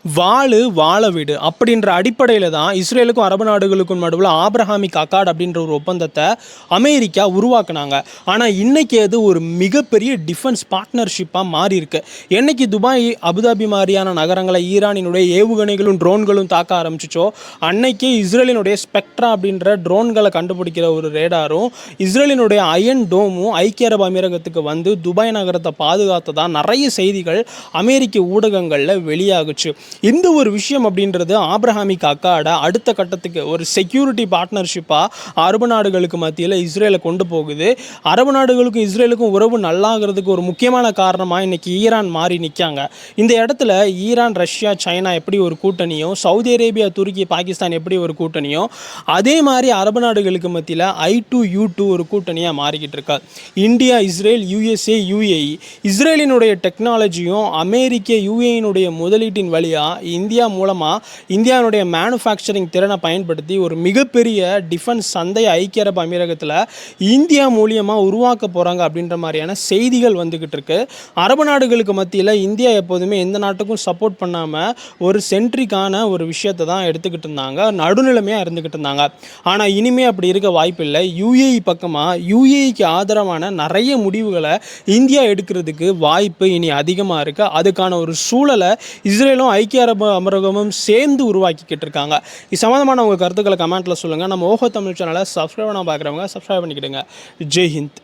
வாழு வாழ வீடு அப்படின்ற அடிப்படையில் தான் இஸ்ரேலுக்கும் அரபு நாடுகளுக்கும் நடுவில் ஆப்ரஹாமிக் அக்கார்ட் அப்படின்ற ஒரு ஒப்பந்தத்தை அமெரிக்கா உருவாக்குனாங்க. ஆனால் இன்னைக்கு அது ஒரு மிகப்பெரிய டிஃபென்ஸ் பார்ட்னர்ஷிப்பாக மாறி இருக்கு. என்னைக்கு துபாய், அபுதாபி மாதிரியான நகரங்களை ஈரானினுடைய ஏவுகணைகளும் ட்ரோன்களும் தாக்க ஆரம்பிச்சிச்சோ, அன்னைக்கே இஸ்ரேலினுடைய ஸ்பெக்ட்ரா அப்படின்ற ட்ரோன்களை கண்டுபிடிக்கிற ஒரு ரேடாரும் இஸ்ரேலினுடைய அயன் டோமும் ஐக்கிய அரபு அமீரகத்துக்கு வந்து துபாய் நகரத்தை பாதுகாத்ததா நிறைய செய்திகள் அமெரிக்க ஊடகங்களில் வெளியாகுச்சு. இந்த ஒரு விஷயம் அப்படின்றது ஆப்ரஹாமிக் அக்கார்டை அடுத்த கட்டத்துக்கு ஒரு செக்யூரிட்டி பார்ட்னர்ஷிப்பாக அரபு நாடுகளுக்கு மத்தியில் இஸ்ரேலை கொண்டு போகுது. அரபு நாடுகளுக்கும் இஸ்ரேலுக்கும் உறவு நல்லாகிறதுக்கு ஒரு முக்கியமான காரணமாக இன்னைக்கு ஈரான் மாறி நிற்காங்க. இந்த இடத்துல ஈரான், ரஷ்யா, சைனா எப்படி ஒரு கூட்டணியோ, சவுதி அரேபியா, துருக்கி, பாகிஸ்தான் எப்படி ஒரு கூட்டணியோ, அதே மாதிரி அரபு நாடுகளுக்கு மத்தியில் I2U2 ஒரு கூட்டணியாக மாறிக்கிட்டு இருக்கா. India, Israel, USA, UAE. இஸ்ரேலினுடைய டெக்னாலஜியும் அமெரிக்க UAE முதலீட்டின் வழியாக இந்தியா மூலமாக இந்தியாவுடைய மேனுஃபேக்சரிங் திறனை பயன்படுத்தி ஒரு மிகப்பெரிய டிஃபென்ஸ் சந்தையை ஐக்கிய அரபு அமீரகத்தில் இந்தியா மூலியமாக உருவாக்க போகிறாங்க அப்படின்ற மாதிரியான செய்திகள் வந்துக்கிட்டு இருக்கு. அரபு நாடுகளுக்கு மத்தியில் இந்தியா எப்போதுமே எந்த நாட்டுக்கும் சப்போர்ட் பண்ணாமல் ஒரு சென்ட்ரிக்கான ஒரு விஷயத்தை தான் எடுத்துக்கிட்டு இருந்தாங்க, நடுநிலைமையாக இருந்துக்கிட்டு இருந்தாங்க. ஆனால் இனிமேல் அப்படி இருக்க வாய்ப்பில்லை. UAE பக்கமாக UAEக்கு ஆதரவான நிறைய முடிவுகளை இந்தியா எடுக்கிறதுக்கு வாய்ப்பு இனி அதிகமாக இருக்குது. அதுக்கான ஒரு சூழலை இஸ்ரேலும் ஐக்கிய அரபு அமீரகமும் சேர்ந்து உருவாக்கிக்கிட்டு இருக்காங்க. இது சம்மந்தமான உங்கள் கருத்துக்களை கமெண்ட்டில் சொல்லுங்கள். நம்ம ஓஹோ தமிழ் சேனலை சப்ஸ்கிரைப் பண்ண பார்க்குறவங்க சப்ஸ்கிரைப் பண்ணிக்கிடுங்க. ஜெய் ஹிந்த்.